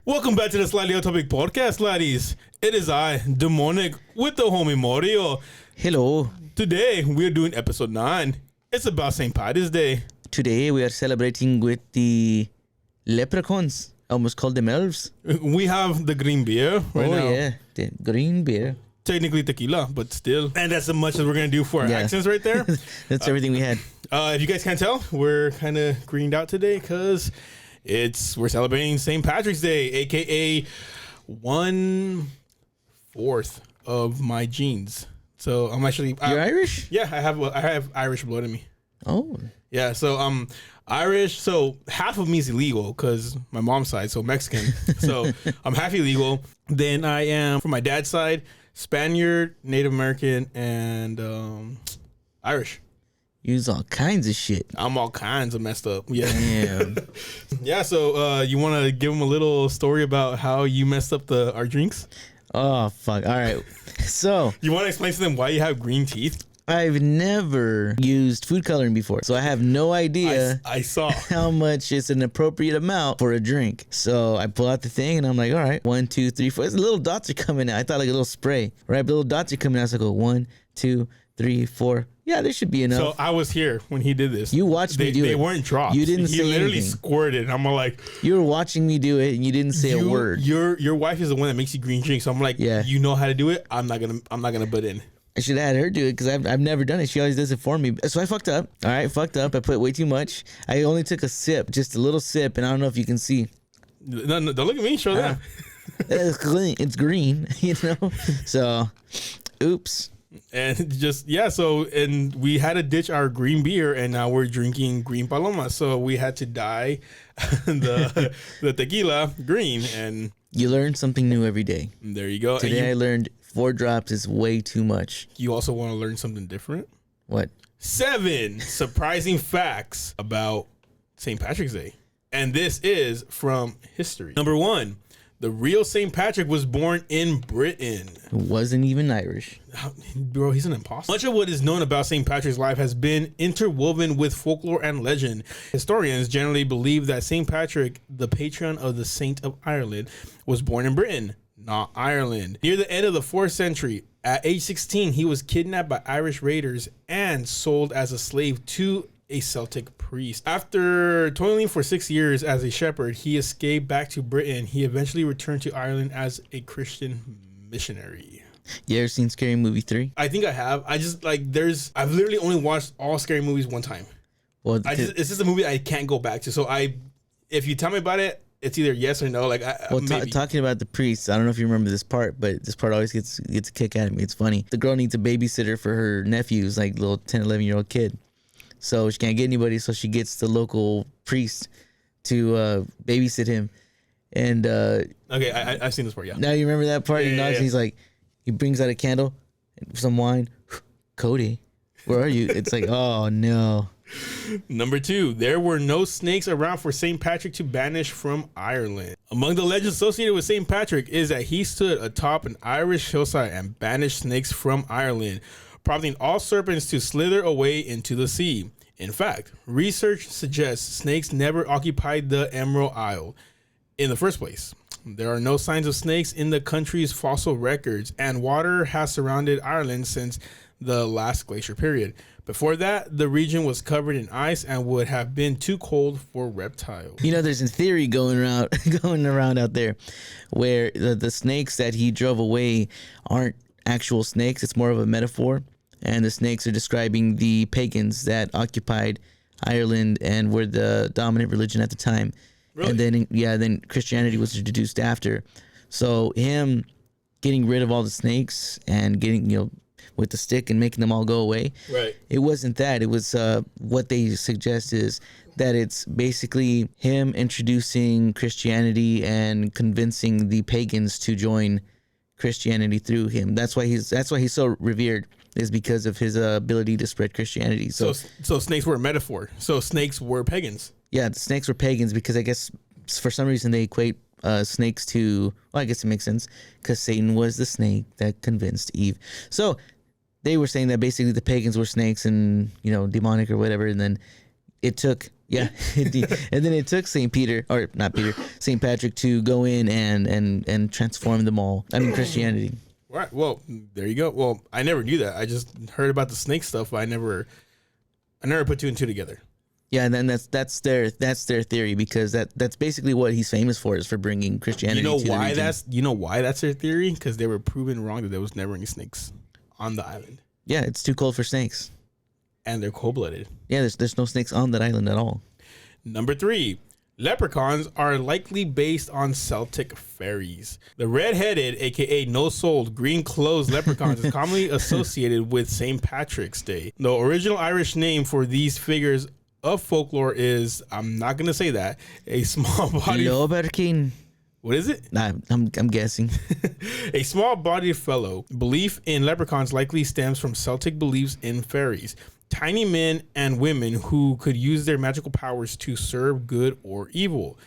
Welcome back to the Slightly Off Topic podcast, laddies. It is I, Demonic, with the homie Mario. Hello. Today, we're doing episode 9. It's about St. Patty's Day. Today we are celebrating with the leprechauns. I almost called them elves. We have the green beer right now. Oh, yeah. The green beer. Technically tequila, but still. And that's as much as we're going to do for our accents right there. That's everything we had. If you guys can't tell, we're kind of greened out today because we're celebrating St. Patrick's Day, a.k.a. 1/4 of my genes. So I'm actually... You're Irish? Yeah, I have Irish blood in me. Oh. Yeah, so Irish. So half of me is illegal because my mom's side, so Mexican. So I'm half illegal. Then I am, from my dad's side, Spaniard, Native American, and Irish. Use all kinds of shit. I'm all kinds of messed up. Yeah. Damn. Yeah, so you want to give them a little story about how you messed up our drinks? Oh, fuck. All right. So You want to explain to them why you have green teeth? I've never used food coloring before, so I have no idea I saw how much is an appropriate amount for a drink. So I pull out the thing and I'm like, all right, 1, 2, 3, 4. Little dots are coming out. I thought like a little spray, right? But little dots are coming out. So I go 1, 2, 3, 4. Yeah, there should be enough. So I was here when he did this. You watched me do it. They weren't drops. You didn't say He literally anything. squirted. And I'm like, You were watching me do it and you didn't say a word. Your wife is the one that makes you green drinks. So I'm like, Yeah. You know how to do it. I'm not gonna butt in. I should have had her do it because I've never done it. She always does it for me. So I fucked up. All right, fucked up. I put way too much. I only took a sip, just a little sip, and I don't know if you can see. No, don't look at me. Show that. It's green. It's green, you know. So, oops. And and we had to ditch our green beer, and now we're drinking green paloma. So we had to dye the tequila green, and You learn something new every day. there you go. Today I learned 4 drops is way too much. You also want to learn something different? What? 7 surprising facts about St. Patrick's Day. And this is from history. Number 1, the real St. Patrick was born in Britain. It wasn't even Irish. Bro, he's an imposter. Much of what is known about St. Patrick's life has been interwoven with folklore and legend. Historians generally believe that St. Patrick, the patron of the Saint of Ireland, was born in Britain, not Ireland. Near the end of the 4th century, at age 16, he was kidnapped by Irish raiders and sold as a slave to a Celtic priest. After toiling for 6 years as a shepherd, he escaped back to Britain. He eventually returned to Ireland as a Christian missionary. You ever seen Scary Movie 3? I think I have. I just I've literally only watched all scary movies one time. Well, It's just a movie I can't go back to. So if you tell me about it, it's either yes or no. Maybe. Talking about the priest, I don't know if you remember this part, but this part always gets a kick out of me. It's funny. The girl needs a babysitter for her nephews, like little 10, 11-year-old kid. So she can't get anybody, so she gets the local priest to babysit him. And Okay, I've seen this part. Yeah. now you remember that part? Yeah, He knocks, yeah. and he's like, he brings out a candle, some wine. Cody, where are you? It's like, oh no. Number 2, there were no snakes around for St. Patrick to banish from Ireland. Among the legends associated with St. Patrick is that he stood atop an Irish hillside and banished snakes from Ireland, prompting all serpents to slither away into the sea. In fact, research suggests snakes never occupied the Emerald Isle in the first place. There are no signs of snakes in the country's fossil records, and water has surrounded Ireland since the last glacier period. Before that, the region was covered in ice and would have been too cold for reptiles. You know, there's a theory going around out there where the snakes that he drove away aren't actual snakes. It's more of a metaphor. And the snakes are describing the pagans that occupied Ireland and were the dominant religion at the time. Really? And then Christianity was introduced after. So him getting rid of all the snakes and getting, with the stick and making them all go away. Right. It wasn't that. It was what they suggest is that it's basically him introducing Christianity and convincing the pagans to join Christianity through him. That's why he's so revered, is because of his ability to spread Christianity. So snakes were a metaphor. So snakes were pagans. Yeah, the snakes were pagans because I guess for some reason they equate snakes to, well, I guess it makes sense because Satan was the snake that convinced Eve. So they were saying that basically the pagans were snakes and, demonic or whatever. And then it took Yeah, indeed. And then it took St. Patrick to go in and transform them all. I mean, Christianity. Right. Well, there you go. Well, I never knew that. I just heard about the snake stuff, but I never put two and two together. Yeah, and then that's their theory, because that's basically what he's famous for, is for bringing Christianity. You know to why the region. you know why that's their theory? Because they were proven wrong that there was never any snakes on the island, Yeah, it's too cold for snakes. and they're cold-blooded. Yeah, there's no snakes on that island at all. Number 3, leprechauns are likely based on Celtic fairies. The red-headed, aka no-souled, green-clothed leprechauns is commonly associated with St. Patrick's Day. The original Irish name for these figures of folklore is, I'm not gonna say that, a small body. Loberkin. What is it? Nah, I'm guessing. A small-bodied fellow. Belief in leprechauns likely stems from Celtic beliefs in fairies, tiny men and women who could use their magical powers to serve good or evil.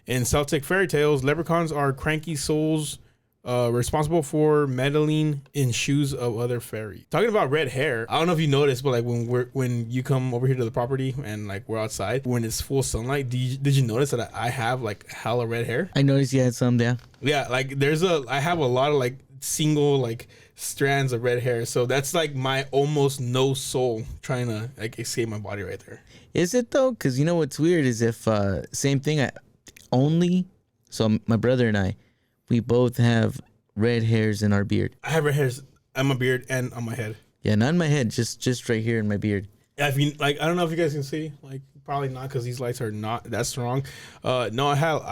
In Celtic fairy tales, leprechauns are cranky souls responsible for meddling in shoes of other fairies. Talking about red hair, I don't know if you noticed, but like when you come over here to the property and like we're outside, when it's full sunlight, did you notice that I have like hella red hair? I noticed you had some there. Yeah, like I have a lot of like single like strands of red hair, so that's like my almost no soul trying to like escape my body right there. Is it though? Because you know what's weird is if same thing. So my brother and I, we both have red hairs in our beard. I have red hairs on my beard and on my head. Yeah, not in my head, just right here in my beard. Yeah, if you like, I don't know if you guys can see, like probably not because these lights are not that strong. No, I have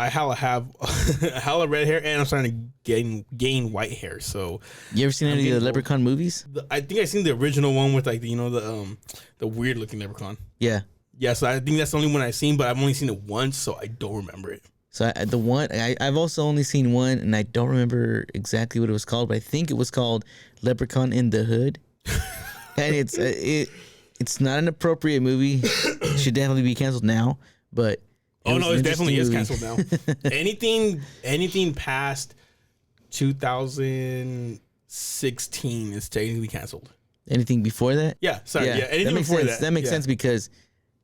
hella red hair, and I'm starting to gain white hair. So You ever seen any of the Leprechaun movies? I think I seen the original one with like the weird looking leprechaun. Yeah. Yeah, so I think that's the only one I've seen, but I've only seen it once, so I don't remember it. So I've also only seen one, and I don't remember exactly what it was called, but I think it was called Leprechaun in the Hood. And it's not an appropriate movie. It should definitely be canceled now. But it definitely is canceled now. anything past 2016 is technically canceled. Anything before that? Yeah, sorry. Yeah, anything that makes before sense. that. That makes Yeah. sense because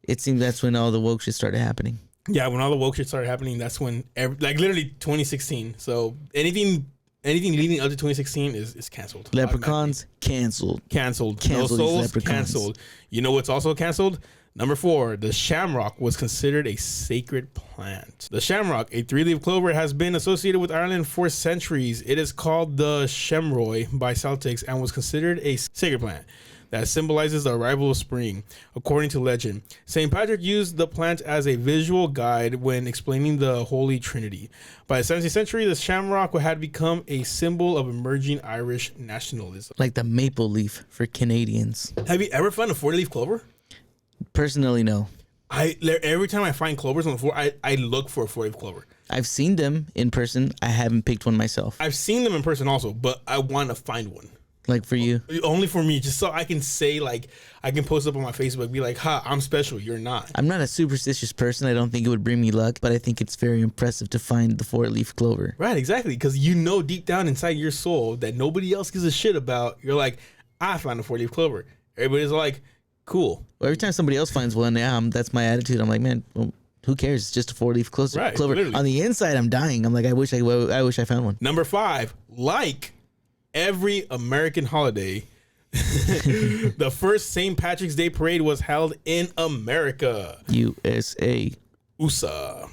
it seems that's when all the woke shit started happening. Yeah, when all the woke shit started happening, that's when literally 2016. So anything leading up to 2016 is canceled. Leprechauns canceled. Canceled. Cancel No these souls leprechauns. canceled. You know what's also canceled? Number 4, the shamrock was considered a sacred plant. The shamrock, a 3-leaf clover, has been associated with Ireland for centuries. It is called the shamroy by Celtics and was considered a sacred plant that symbolizes the arrival of spring. According to legend, St. Patrick used the plant as a visual guide when explaining the Holy Trinity. By the 17th century, the shamrock had become a symbol of emerging Irish nationalism. Like the maple leaf for Canadians. Have you ever found a 4-leaf clover? Personally, no. Every time I find clovers on the floor, I look for a 4-leaf clover. I've seen them in person. I haven't picked one myself. I've seen them in person also, but I want to find one. Like for you? Only for me, just so I can say, like, I can post up on my Facebook, be like, ha, I'm special, you're not. I'm not a superstitious person. I don't think it would bring me luck, but I think it's very impressive to find the 4-leaf clover. Right, exactly, because you know deep down inside your soul that nobody else gives a shit about. You're like, I found a 4-leaf clover. Everybody's like, cool. Well, every time somebody else finds one, that's my attitude. I'm like, man, well, who cares? It's just a 4-leaf clover. Right, literally. On the inside, I'm dying. I'm like, I wish I found one. Number 5, like every American holiday, the first St. Patrick's Day parade was held in America. USA. USA.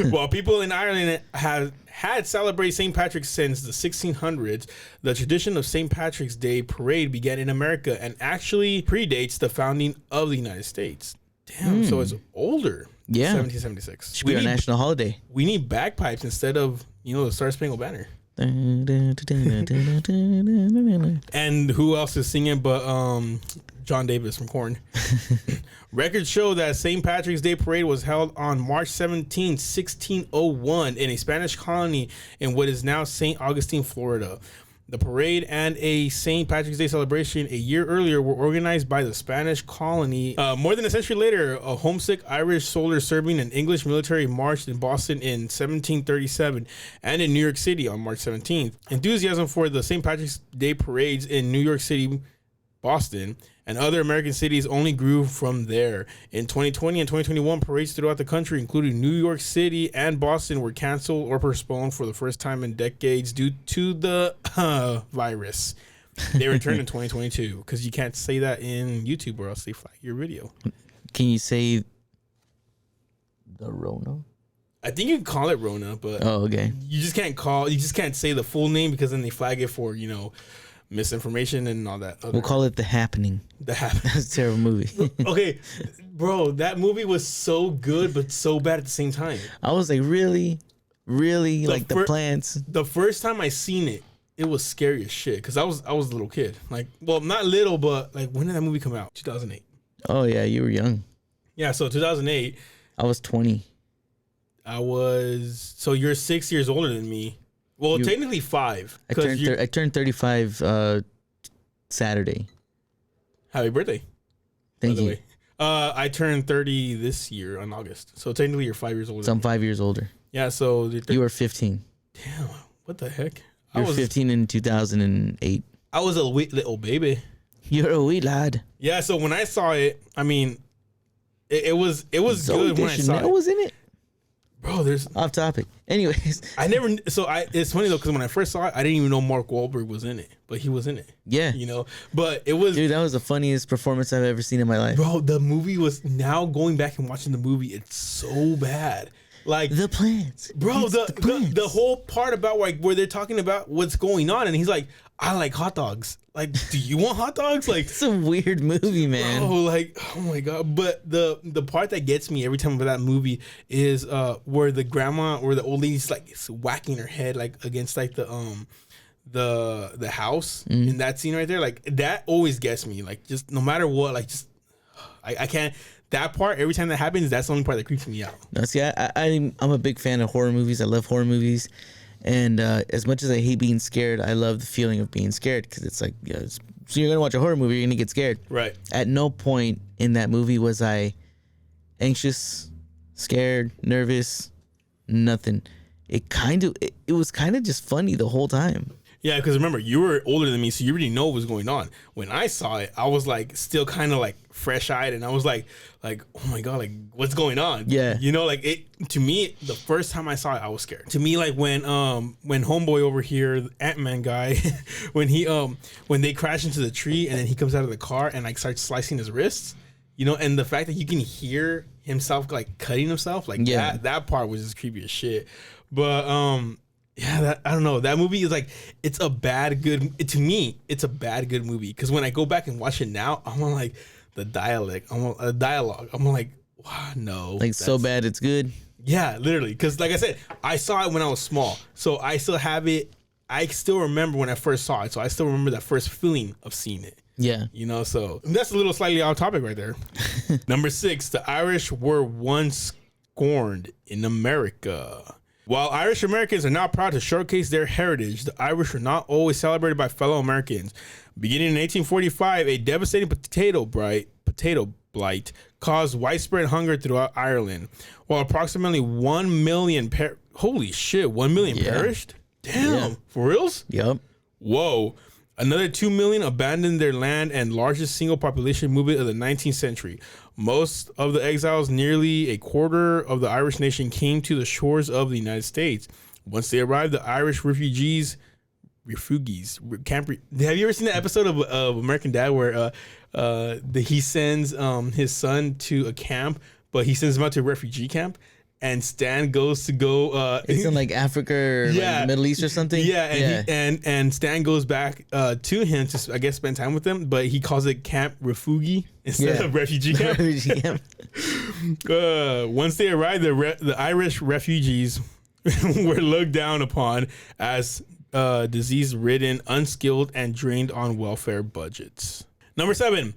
While people in Ireland have had celebrated St. Patrick's since the 1600s, the tradition of St. Patrick's Day parade began in America and actually predates the founding of the United States. Damn, so it's older. Yeah. 1776. Should be our national holiday. We need bagpipes instead of, the Star Spangled Banner. And who else is singing but John Davis from Korn? Records show that St. Patrick's Day parade was held on March 17, 1601 in a Spanish colony in what is now St. Augustine, Florida. The parade and a St. Patrick's Day celebration a year earlier were organized by the Spanish colony. More than a century later, a homesick Irish soldier serving an English military marched in Boston in 1737 and in New York City on March 17th. Enthusiasm for the St. Patrick's Day parades in New York City Boston, and other American cities only grew from there. In 2020 and 2021, parades throughout the country, including New York City and Boston, were canceled or postponed for the first time in decades due to the virus. They returned in 2022 because you can't say that in YouTube or else they flag your video. Can you say the Rona? I think you can call it Rona, but okay. You just can't say the full name because then they flag it for, misinformation and all that. We'll call it The Happening. The Happening. That's a terrible movie. Okay, bro, that movie was so good but so bad at the same time. I was like, really? The plants? The first time I seen it, it was scary as shit because I was a little kid. Like, well, not little, but like, when did that movie come out? 2008. Oh, yeah, you were young. Yeah, so 2008. I was 20. So you're 6 years older than me. Well, technically 5. I turned 35 Saturday. Happy birthday. Thank you. Way. I turned 30 this year on August. So technically you're 5 years older. So I'm 5 years older. Yeah, so... You were 15. Damn, what the heck? You were 15 in 2008. I was a wee little baby. You're a wee lad. Yeah, so when I saw it, I mean, it was good when I saw it. Was in it. Bro, there's off topic. Anyways, it's funny though because when I first saw it, I didn't even know Mark Wahlberg was in it, but he was in it. Yeah, but it was, dude, that was the funniest performance I've ever seen in my life. Bro, the movie was, now going back and watching the movie, it's so bad. Like the plants, bro. The whole part about like where they're talking about what's going on, and he's like, I like hot dogs. Like, do you want hot dogs? Like, it's a weird movie, man. Oh, like, oh my god! But the part that gets me every time about that movie is where the grandma or the old lady's like whacking her head like against like the house in that scene right there. Like that always gets me. Like just no matter what, like just I can't. That part, every time that happens, that's the only part that creeps me out. No, see, I'm a big fan of horror movies. I love horror movies. And as much as I hate being scared, I love the feeling of being scared because it's like, so you're going to watch a horror movie, you're going to get scared. Right. At no point in that movie was I anxious, scared, nervous, nothing. It was kind of just funny the whole time. Yeah, because remember, you were older than me, so you already know what was going on. When I saw it, I was like still kind of like fresh-eyed, and I was like, oh my god, like what's going on? Yeah, like it. To me, the first time I saw it, I was scared. To me, like when homeboy over here, the Ant-Man guy, when they crash into the tree and then he comes out of the car and like starts slicing his wrists, and the fact that you can hear himself like cutting himself, like that part was just creepy as shit. But yeah, I don't know. That movie is like, it's a bad good. To me, it's a bad good movie because when I go back and watch it now, I'm on like the dialogue. I'm like, wow, no, like so bad it's good. Yeah, literally. Because like I said, I saw it when I was small, so I still have it. I still remember when I first saw it, so I still remember that first feeling of seeing it. Yeah, so that's a little slightly off topic right there. Number 6, the Irish were once scorned in America. While Irish Americans are now proud to showcase their heritage, the Irish were not always celebrated by fellow Americans. Beginning in 1845, a devastating potato blight caused widespread hunger throughout Ireland. While approximately 1 million perished? Damn, yeah. For reals? Yep. Whoa. Another 2 million abandoned their land, and largest single population movement of the 19th century. Most of the exiles, nearly a quarter of the Irish nation, came to the shores of the United States. Once they arrived, the Irish refugees camp. Have you ever seen the episode of American Dad where he sends his son to a camp, but he sends him out to a refugee camp? And Stan goes to go. It's in like Africa or like the Middle East or something. Yeah, and Stan goes back to him to, I guess, spend time with them, but he calls it Camp Refugi instead of refugee camp. Refugee camp. Once they arrived, the Irish refugees were looked down upon as disease-ridden, unskilled, and drained on welfare budgets. Number 7,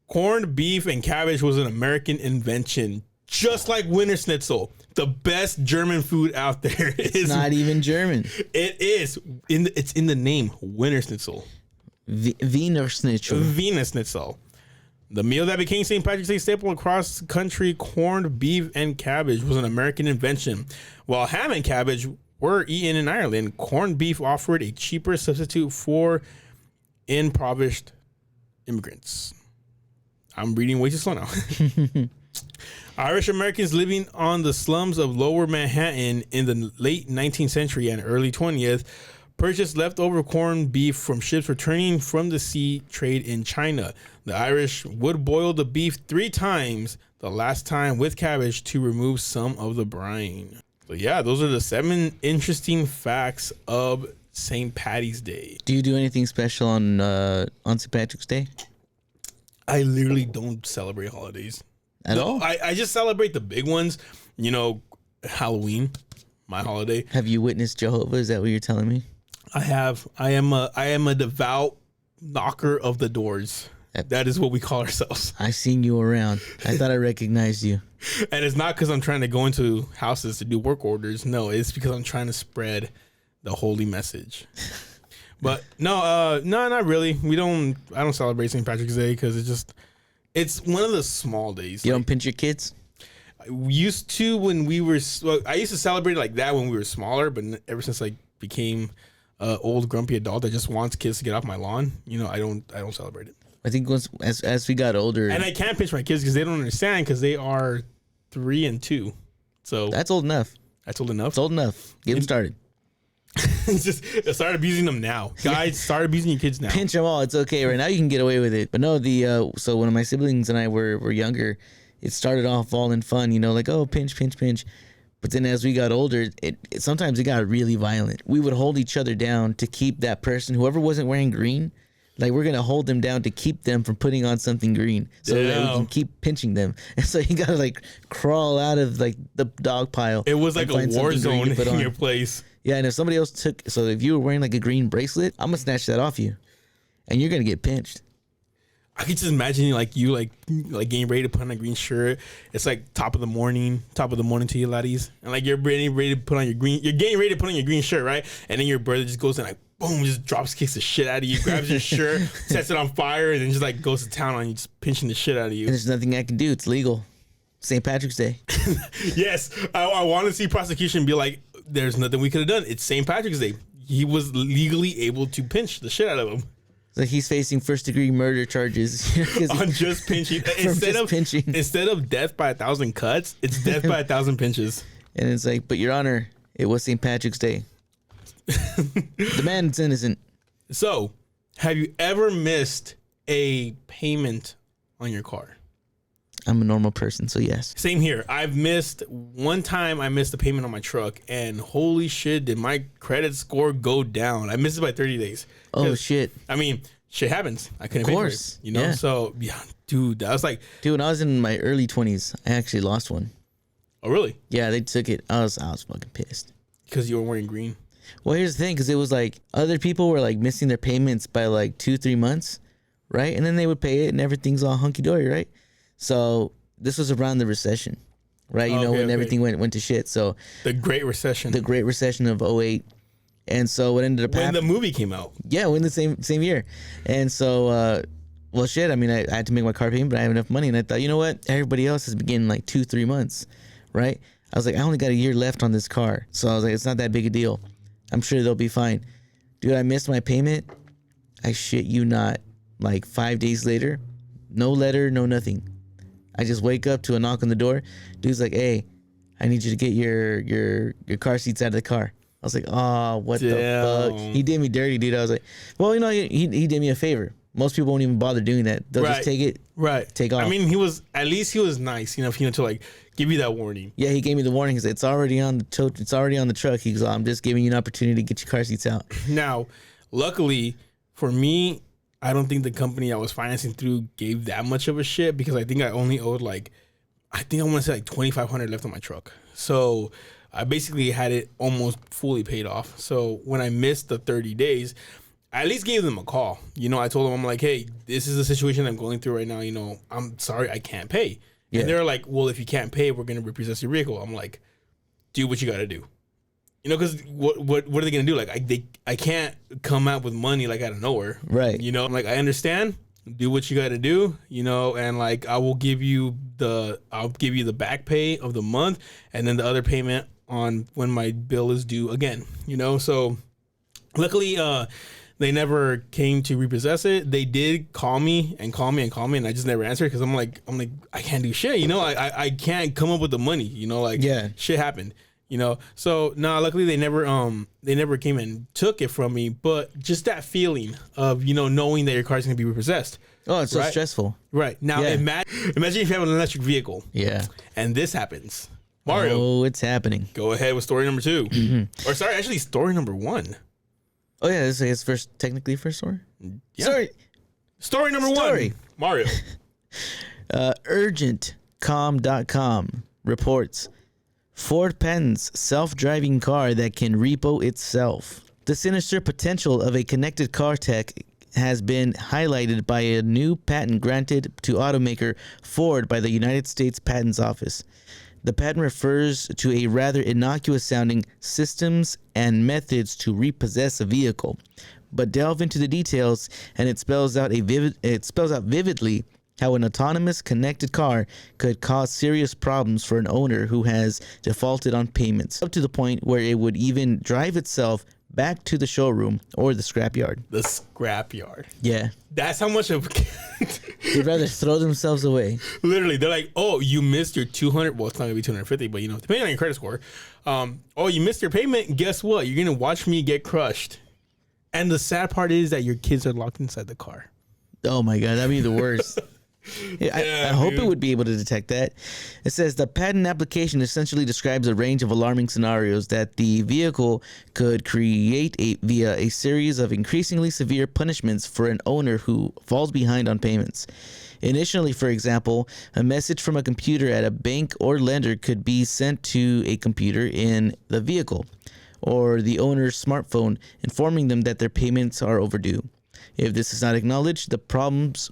corned beef and cabbage was an American invention. Just like Wiener Schnitzel, the best German food out there. It's not even German. It is. It's in the name, Wiener Schnitzel. Wiener Schnitzel. Wiener Schnitzel. The meal that became St. Patrick's Day staple across the country, corned beef and cabbage, was an American invention. While ham and cabbage were eaten in Ireland, corned beef offered a cheaper substitute for impoverished immigrants. I'm reading way too slow now. Irish Americans living on the slums of Lower Manhattan in the late 19th century and early 20th purchased leftover corned beef from ships returning from the sea trade in China. The Irish would boil the beef 3 times, the last time with cabbage to remove some of the brine. So yeah, those are the 7 interesting facts of St. Paddy's Day. Do you do anything special on St. Patrick's Day? I literally don't celebrate holidays. At all? I just celebrate the big ones. You know, Halloween, my holiday. Have you witnessed Jehovah? Is that what you're telling me? I have. I am a devout knocker of the doors. That is what we call ourselves. I've seen you around. I thought I recognized you. And it's not because I'm trying to go into houses to do work orders. No, it's because I'm trying to spread the holy message. But no, not really. I don't celebrate St. Patrick's Day because it's one of the small days. You don't pinch your kids? We used to when we were. Well, I used to celebrate it like that when we were smaller, but ever since I became an old grumpy adult that just wants kids to get off my lawn, I don't celebrate it. I think as we got older, and I can't pinch my kids because they don't understand because they are 3 and 2. So that's old enough. That's old enough. It's old enough. Get them started. Just start abusing them now, guys. Start abusing your kids now. Pinch them all. It's okay. Right now you can get away with it. But no, so when my siblings and I were younger, it started off all in fun. Like, oh, pinch. But then as we got older, it sometimes it got really violent. We would hold each other down to keep that person, whoever wasn't wearing green, like we're gonna hold them down to keep them from putting on something green, so that we can keep pinching them. And so you gotta like crawl out of like the dog pile. It was like a war zone in your place. Yeah, and if somebody else so if you were wearing like a green bracelet, I'm gonna snatch that off you, and you're gonna get pinched. I could just imagine you getting ready to put on a green shirt. It's like top of the morning to you laddies, and like you're getting ready to put on your green shirt, right? And then your brother just goes and like boom, just kicks the shit out of you, grabs your shirt, sets it on fire, and then just like goes to town on you, just pinching the shit out of you. And there's nothing I can do. It's legal. St. Patrick's Day. Yes, I want to see prosecution be like, there's nothing we could have done. It's St. Patrick's Day. He was legally able to pinch the shit out of him. So he's facing 1st-degree murder charges on just pinching. Instead of death by 1,000 cuts, it's death by 1,000 pinches. And it's like, but Your Honor, it was St. Patrick's Day. The man's innocent. So, have you ever missed a payment on your car? I'm a normal person, so yes. Same here. One time I missed a payment on my truck, and holy shit, did my credit score go down. I missed it by 30 days. Oh, shit. I mean, shit happens. I couldn't pay for it. Yeah. So, yeah, dude, that was like... Dude, when I was in my early 20s, I actually lost one. Oh, really? Yeah, they took it. I was fucking pissed. Because you were wearing green? Well, here's the thing, because it was like, other people were like missing their payments by like 2-3 months, right? And then they would pay it, and everything's all hunky-dory, right? So this was around the recession, right? When everything went to shit. So the Great Recession. The Great Recession of 2008. And so what ended up happening... When the movie came out. Yeah, when the same year. And so, well, shit, I mean, I had to make my car payment, but I have enough money. And I thought, you know what? Everybody else has been getting like 2-3 months, right? I was like, I only got a year left on this car. So I was like, it's not that big a deal. I'm sure they'll be fine. Dude, I missed my payment. I shit you not. Like 5 days later, no letter, no nothing. I just wake up to a knock on the door. Dude's like, hey, I need you to get your car seats out of the car. I was like, oh, what the fuck? He did me dirty, dude. I was like, well, he did me a favor. Most people won't even bother doing that. They'll just take it, take off. I mean, he was nice, to like give you that warning. Yeah, he gave me the warning. He said, it's already on the truck. He goes, I'm just giving you an opportunity to get your car seats out. Now, luckily for me, I don't think the company I was financing through gave that much of a shit because I think I only owed I want to say like $2,500 left on my truck. So I basically had it almost fully paid off. So when I missed the 30 days, I at least gave them a call. I told them, I'm like, hey, this is the situation I'm going through right now. I'm sorry, I can't pay. Yeah. And they're like, well, if you can't pay, we're going to repossess your vehicle. I'm like, do what you got to do. Because what are they going to do? Like, I can't come out with money like out of nowhere. Right. I'm like, I understand. Do what you got to do, and like I'll give you the back pay of the month and then the other payment on when my bill is due again, So luckily They never came to repossess it. They did call me, and I just never answered because I'm like, I can't do shit. You know, I can't come up with the money. You know, like shit happened. You know, so no, luckily they never came and took it from me. But just that feeling of, you know, knowing that your car's gonna be repossessed. Oh, it's so stressful. Right now, imagine if you have an electric vehicle. Yeah, and this happens. Mario, oh, it's happening. Go ahead with story number 2, or sorry, actually story number 1. Oh yeah, this is technically first story. Yeah. Story number 1. Mario. Urgentcom.com reports Ford patents self-driving car that can repo itself. The sinister potential of a connected car tech has been highlighted by a new patent granted to automaker Ford by the United States Patents Office. The patent refers to a rather innocuous-sounding systems and methods to repossess a vehicle, but delve into the details, and it spells out vividly how an autonomous connected car could cause serious problems for an owner who has defaulted on payments, up to the point where it would even drive itself back to the showroom or the scrapyard. The scrapyard. Yeah. That's how much of... They'd rather throw themselves away. Literally, they're like, oh, you missed your 200... Well, it's not going to be 250, but, you know, depending on your credit score. Oh, you missed your payment. Guess what? You're going to watch me get crushed. And the sad part is that your kids are locked inside the car. Oh, my God. That'd be the worst. I hope it would be able to detect that. It says the patent application essentially describes a range of alarming scenarios that the vehicle could create via a series of increasingly severe punishments for an owner who falls behind on payments. Initially, for example, a message from a computer at a bank or lender could be sent to a computer in the vehicle or the owner's smartphone, informing them that their payments are overdue. If this is not acknowledged, the problems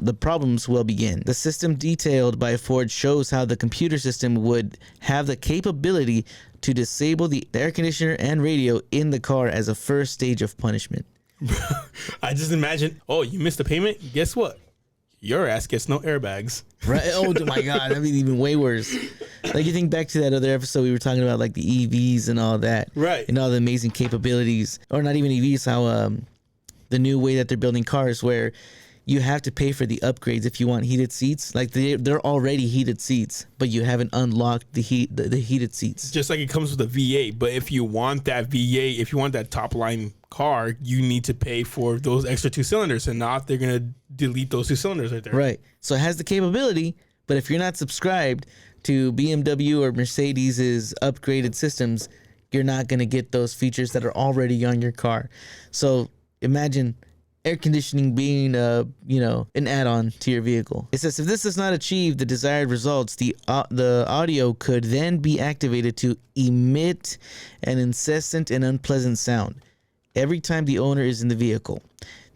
will begin. The system detailed by Ford shows how the computer system would have the capability to disable the air conditioner and radio in the car as a first stage of punishment. I just imagine, oh, you missed a payment? Guess what? Your ass gets no airbags. Right? Oh my God, that'd be even way worse. Like, you think back to that other episode we were talking about, like the EVs and all that. Right. And all the amazing capabilities. Or not even EVs, how the new way that they're building cars where you have to pay for the upgrades if you want heated seats. Like, they're already heated seats, but you haven't unlocked the heated seats. Just like it comes with a V8, but if you want that V8, if you want that top line car, you need to pay for those extra 2 cylinders, and not they're going to delete those 2 cylinders right there. Right. So it has the capability, but if you're not subscribed to BMW or Mercedes's upgraded systems, you're not going to get those features that are already on your car. So imagine air conditioning being an add-on to your vehicle. It says if this does not achieve the desired results, the audio could then be activated to emit an incessant and unpleasant sound every time the owner is in the vehicle.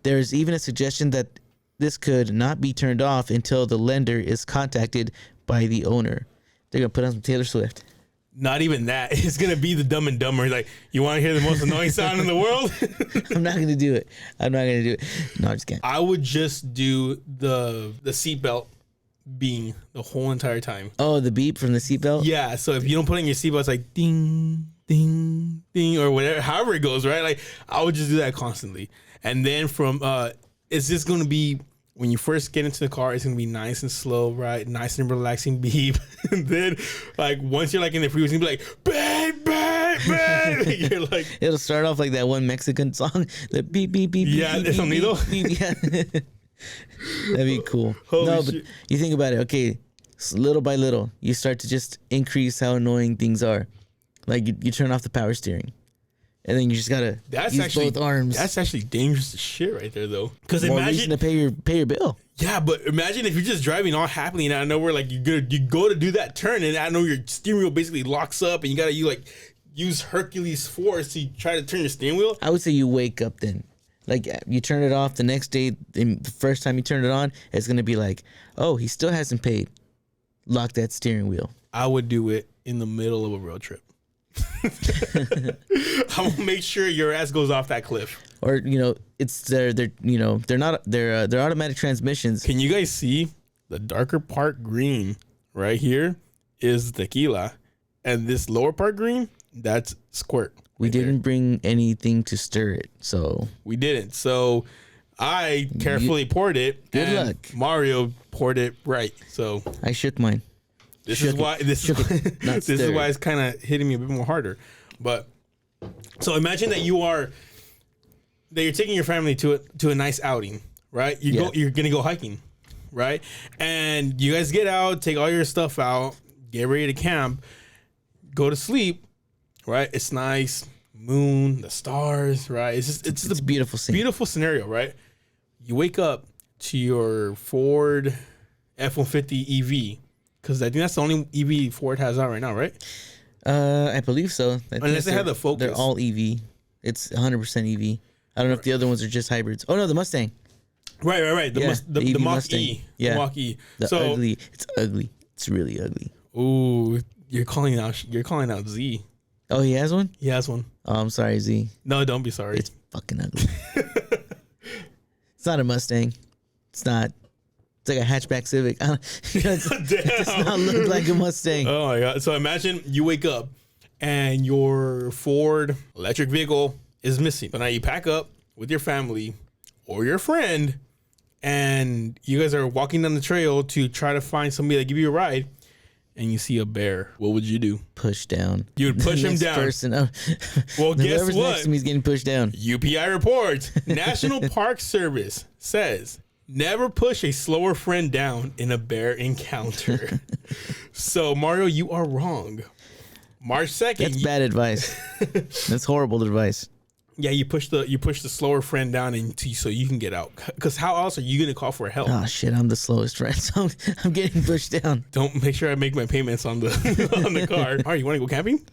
There is even a suggestion that this could not be turned off until the lender is contacted by the owner. They're gonna put on some Taylor Swift. Not even that. It's going to be the Dumb and Dumber. Like, you want to hear the most annoying sound in the world? I'm not going to do it. No, I'm just kidding. I would just do the seatbelt being the whole entire time. Oh, the beep from the seatbelt? Yeah. So if you don't put in your seatbelt, it's like ding, ding, ding, or whatever, however it goes, right? Like, I would just do that constantly. And then it's just going to be, when you first get into the car, it's going to be nice and slow, right? Nice and relaxing beep. And then, like, once you're, like, in the freeway, it's going to be like, bang, bang, bang. You're like... It'll start off like that one Mexican song. The beep, beep, beep, yeah, beep, beep, beep, beep, yeah. That'd be cool. Holy but shit. You think about it. Okay, little by little, you start to just increase how annoying things are. Like, you turn off the power steering. And then you just gotta use both arms. That's actually dangerous as shit right there, though. Because More imagine reason to pay your bill. Yeah, but imagine if you're just driving all happily and out of nowhere, like you go to do that turn and I know your steering wheel basically locks up and you gotta use Hercules force to try to turn your steering wheel. I would say you wake up then. Like, you turn it off the next day. The first time you turn it on, it's gonna be like, oh, he still hasn't paid. Lock that steering wheel. I would do it in the middle of a road trip. I will make sure your ass goes off that cliff. Or it's they're automatic transmissions. Can you guys see the darker part green right here is tequila, and this lower part green That's squirt. We didn't bring anything to stir it, so we didn't. So I carefully poured it. Good and luck. Mario poured it right. So I shook mine. this is why this is why it's kind of hitting me a bit more harder. But so imagine that you're taking your family to a nice outing, right? You're gonna go hiking, right? And you guys get out, take all your stuff out, get ready to camp, go to sleep. Right, it's nice, moon, the stars. Right, it's a beautiful scene. Beautiful scenario. Right, you wake up to your Ford F-150 EV because I think that's the only EV Ford has out right now. Right? I believe so. Unless they have the Focus. They're all EV. It's 100% EV. I don't know if the other ones are just hybrids. Oh no, the Mustang. Right. The Mach E. Yeah. The Mach E. It's ugly. It's really ugly. Ooh, you're calling out Z. Oh, he has one? He has one. Oh, I'm sorry, Z. No, don't be sorry. It's fucking ugly. It's not a Mustang. It's not. It's like a hatchback Civic. It does not look like a Mustang. Oh my God. So imagine you wake up and your Ford electric vehicle is missing. So now you pack up with your family or your friend and you guys are walking down the trail to try to find somebody to give you a ride. And you see a bear, what would you do? Push down. You would push him down. Person, well, guess whoever's what? next to me is getting pushed down. UPI reports. National Park Service says never push a slower friend down in a bear encounter. So, Mario, you are wrong. March 2nd. That's bad advice. That's horrible advice. Yeah, you push the slower friend down so you can get out. Because how else are you gonna call for help? Oh shit, I'm the slowest friend, so I'm getting pushed down. Don't make sure I make my payments on the on the car. All right, you want to go camping?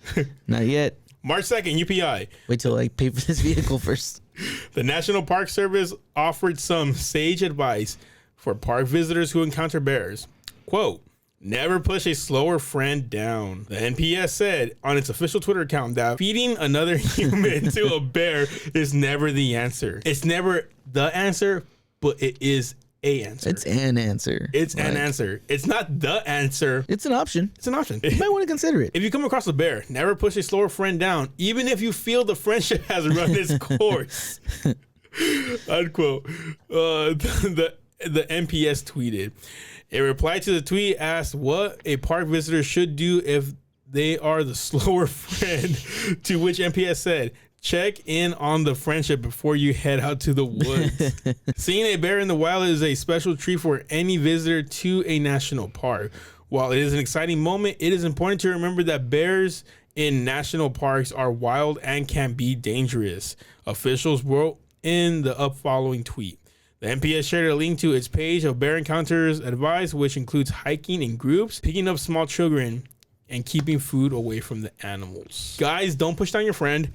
Not yet. March 2nd, UPI. Wait till I pay for this vehicle first. The National Park Service offered some sage advice for park visitors who encounter bears. Quote, never push a slower friend down. The NPS said on its official Twitter account that feeding another human to a bear is never the answer. It's never the answer, but it is a answer. It's an answer. It's an answer. It's not the answer. It's an option. It's an option. You might want to consider it. If you come across a bear, never push a slower friend down, even if you feel the friendship has run its course. Unquote. The NPS tweeted. A reply to the tweet asked what a park visitor should do if they are the slower friend, to which NPS said, check in on the friendship before you head out to the woods. Seeing a bear in the wild is a special treat for any visitor to a national park. While it is an exciting moment, it is important to remember that bears in national parks are wild and can be dangerous. Officials wrote in the following tweet. The NPS shared a link to its page of bear encounters advice, which includes hiking in groups, picking up small children, and keeping food away from the animals. Guys, don't push down your friend,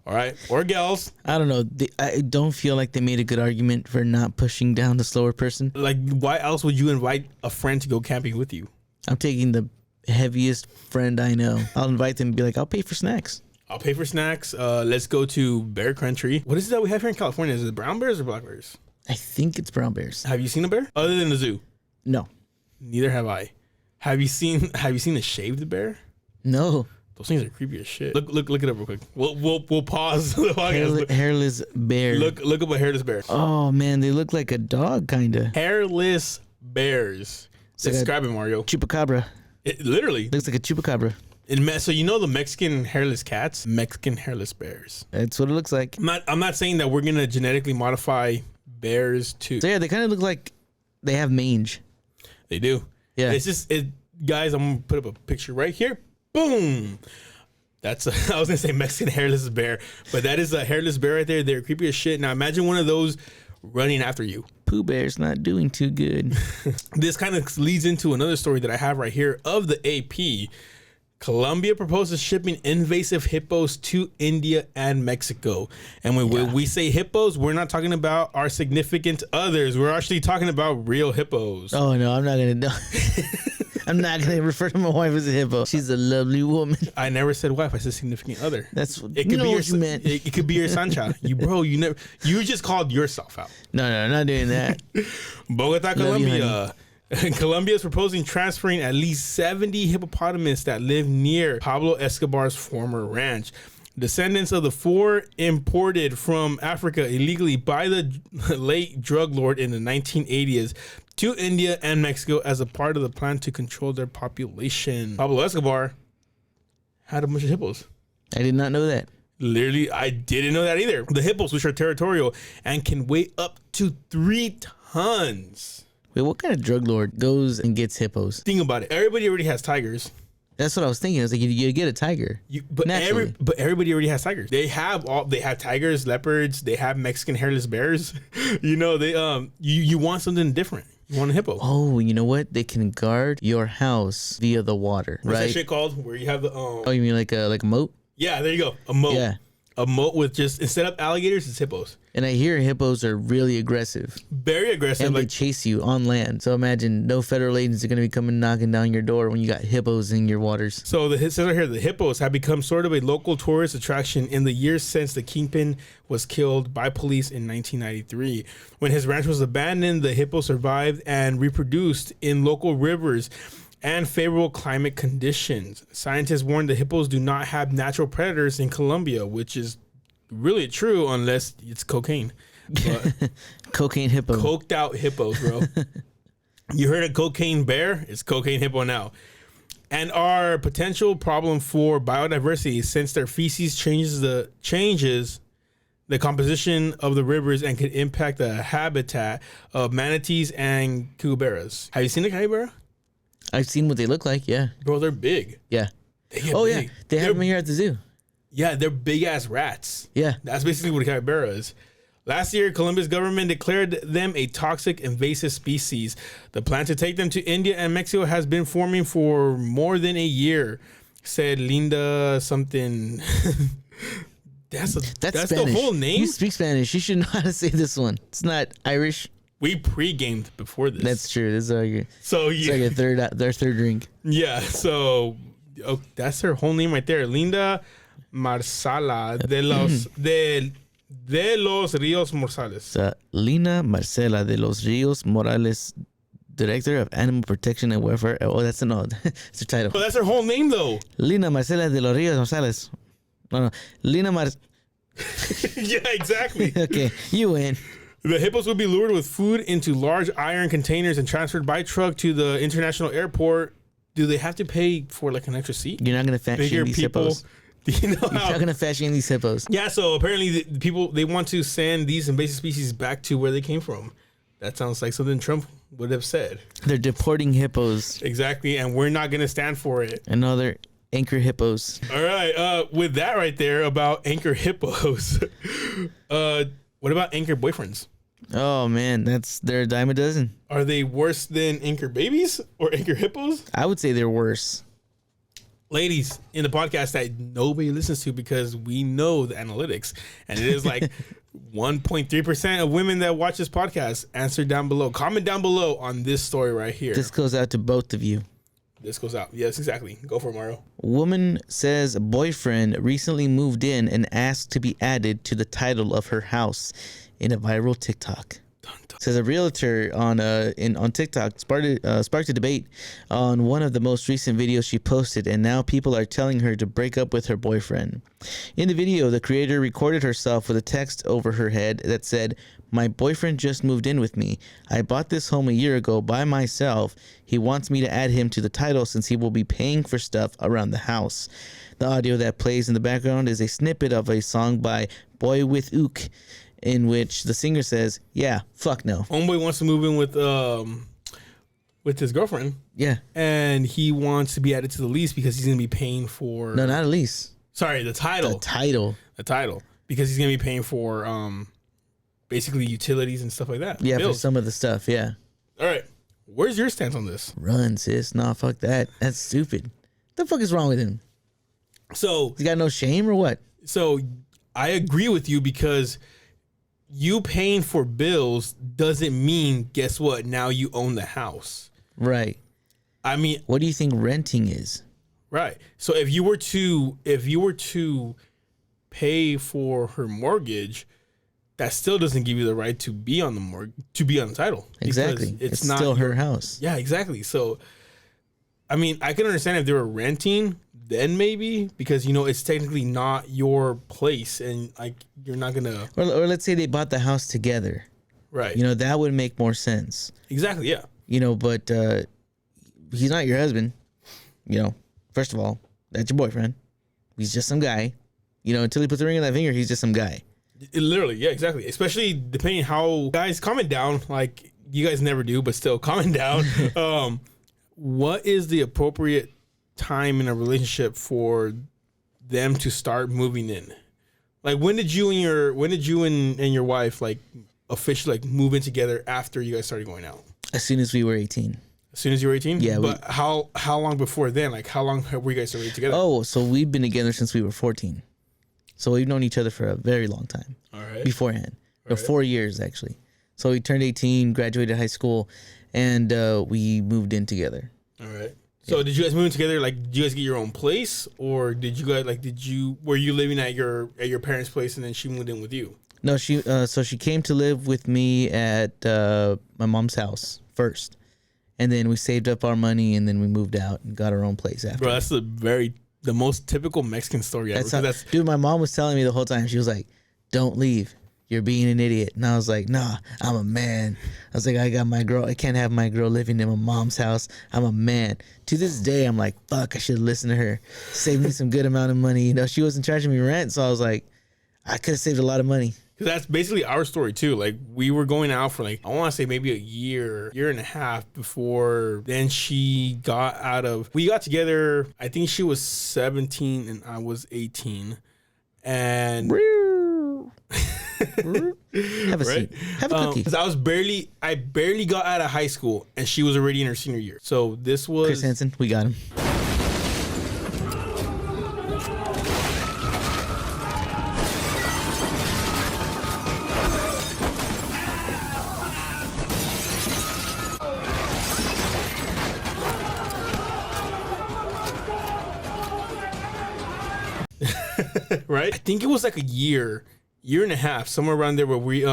all right? Or gals. I don't know. I don't feel like they made a good argument for not pushing down the slower person. Like, why else would you invite a friend to go camping with you? I'm taking the heaviest friend I know. I'll invite them and be like, I'll pay for snacks. I'll pay for snacks. Let's go to bear country. What is it that we have here in California? Is it brown bears or black bears? I think it's brown bears. Have you seen a bear other than the zoo? No. Neither have I. Have you seen a shaved bear? No. Those things are creepy as shit. Look it up real quick. We'll pause the podcast. Hairless bear. Look up a hairless bear. Oh man, they look like a dog kinda. Hairless bears. Describe it, Mario. Chupacabra. It literally looks like a chupacabra. So you know the Mexican hairless cats, Mexican hairless bears. That's what it looks like. I'm not saying that we're gonna genetically modify bears too. So yeah, they kind of look like they have mange. They do. Yeah. It's just guys. I'm gonna put up a picture right here. Boom. That's I was gonna say Mexican hairless bear, but that is a hairless bear right there. They're creepy as shit. Now imagine one of those running after you. Pooh Bear's not doing too good. This kind of leads into another story that I have right here of the AP. Colombia proposes shipping invasive hippos to India and Mexico. And when we say hippos, we're not talking about our significant others. We're actually talking about real hippos. Oh no, I'm not gonna. I'm not gonna refer to my wife as a hippo. She's a lovely woman. I never said wife. I said significant other. That's what it could be you meant. It could be your Sancha. You just called yourself out. No, I'm not doing that. Bogota, Colombia. Colombia is proposing transferring at least 70 hippopotamus that live near Pablo Escobar's former ranch. Descendants of the 4 imported from Africa illegally by the late drug lord in the 1980s to India and Mexico as a part of the plan to control their population. Pablo Escobar had a bunch of hippos. I did not know that. Literally, I didn't know that either. The hippos, which are territorial and can weigh up to 3 tons. Wait, what kind of drug lord goes and gets hippos? Think about it. Everybody already has tigers. That's what I was thinking. I was like, you get a tiger. But naturally. everybody already has tigers. They have tigers, leopards. They have Mexican hairless bears. You know, you want something different. You want a hippo. Oh, you know what? They can guard your house via the water, What's right? that shit called? Where you have the Oh, you mean like a moat? Yeah, there you go. A moat. Yeah. A moat with just, instead of alligators, it's hippos. And I hear hippos are really aggressive. Very aggressive. And they chase you on land. So imagine no federal agents are going to be coming knocking down your door when you got hippos in your waters. So it says right here, the hippos have become sort of a local tourist attraction in the years since the kingpin was killed by police in 1993. When his ranch was abandoned, the hippo survived and reproduced in local rivers and favorable climate conditions. Scientists warn the hippos do not have natural predators in Colombia, which is really true unless it's cocaine. But cocaine hippo. Coked out hippos, bro. You heard a cocaine bear? It's cocaine hippo now. And are a potential problem for biodiversity since their feces changes the composition of the rivers and could impact the habitat of manatees and capybaras. Have you seen a capybara? I've seen what they look like, yeah. Bro, they're big. Yeah. Yeah, they have them here at the zoo. Yeah, they're big ass rats. Yeah. That's basically what a capybara is. Last year, Colombia's government declared them a toxic invasive species. The plan to take them to India and Mexico has been forming for more than a year, said Linda something. That's Spanish. the whole name? You speak Spanish. You should know how to say this one. It's not Irish. We pre-gamed before this. That's true. This is like, so it's yeah, like their third drink. Yeah. So that's her whole name right there, Linda Marsala de los Rios Morales. Lina Marcela de los Rios Morales, Director of Animal Protection and Welfare. Oh, that's it's her title. But that's her whole name though. Lina Marcela de los Rios Morales. No, Lina Yeah, exactly. Okay, you win. The hippos will be lured with food into large iron containers and transferred by truck to the international airport. Do they have to pay for like an extra seat? You're not gonna fashion these hippos. Do you know You're not gonna fashion these hippos. Yeah, so apparently the people, they want to send these invasive species back to where they came from. That sounds like something Trump would have said. They're deporting hippos. Exactly, and we're not gonna stand for it. And now they're anchor hippos. All right, with that right there about anchor hippos, what about anchor boyfriends? Oh man, they're a dime a dozen. Are they worse than anchor babies or anchor hippos? I would say they're worse. Ladies in the podcast that nobody listens to because we know the analytics, and it is like 1.3% of women that watch this podcast. Answer down below, comment down below on this story right here. This goes out to both of you. This goes out. Yes, exactly. Go for it, Mario. Woman says boyfriend recently moved in and asked to be added to the title of her house in a viral TikTok. Says a realtor on TikTok sparked a debate on one of the most recent videos she posted, and now people are telling her to break up with her boyfriend. In the video, the creator recorded herself with a text over her head that said, "My boyfriend just moved in with me. I bought this home a year ago by myself. He wants me to add him to the title since he will be paying for stuff around the house." The audio that plays in the background is a snippet of a song by Boy with Ook, in which the singer says, "Yeah, fuck no." Homeboy wants to move in with his girlfriend. Yeah. And he wants to be added to the lease because he's going to be paying for... No, not a lease. Sorry, the title. The title. Because he's going to be paying for basically utilities and stuff like that. Yeah, Bills. for some of the stuff, yeah. All right. Where's your stance on this? Run, sis. Nah, fuck that. That's stupid. The fuck is wrong with him? So... He got no shame or what? So I agree with you because... You paying for bills doesn't mean, guess what? Now you own the house. Right. I mean, what do you think renting is? Right. So if you were to pay for her mortgage, that still doesn't give you the right to be on the title. Exactly. It's not still her house. Yeah, exactly. So, I mean, I can understand if they were renting, then maybe, because, it's technically not your place and, like, you're not going to... Or let's say they bought the house together. Right. That would make more sense. Exactly, yeah. But he's not your husband. First of all, that's your boyfriend. He's just some guy. Until he puts a ring on that finger, he's just some guy. Literally, yeah, exactly. Especially depending how... Guys, comment down, like, you guys never do, but still, comment down. What is the appropriate time in a relationship for them to start moving in? Like, when did you and your wife like officially like move in together after you guys started going out? As soon as we were 18. As soon as you were 18? Yeah. But how long before then? Like, how long were you guys already together? Oh, so we've been together since we were 14. So we've known each other for a very long time. All right. Beforehand. 4 years, actually. So we turned 18, graduated high school, and we moved in together. All right. So did you guys move in together? Like, did you guys get your own place, or did you guys were you living at your parents' place and then she moved in with you? No, she came to live with me at my mom's house first, and then we saved up our money and then we moved out and got our own place after. Bro, that's the most typical Mexican story ever. Dude, my mom was telling me the whole time. She was like, "Don't leave. You're being an idiot." And I was like, "Nah, I'm a man." I was like, "I got my girl. I can't have my girl living in my mom's house. I'm a man." To this day, I'm like, "Fuck, I should listen to her. Save me some good amount of money." She wasn't charging me rent, so I was like, I could have saved a lot of money. Because that's basically our story too. Like, we were going out for like, I want to say maybe a year and a half before then we got together. I think she was 17 and I was 18. And have a seat. Have a cookie. Because I barely got out of high school and she was already in her senior year. So this was Chris Hansen. We got him. Right? I think it was like a year and a half, somewhere around there where we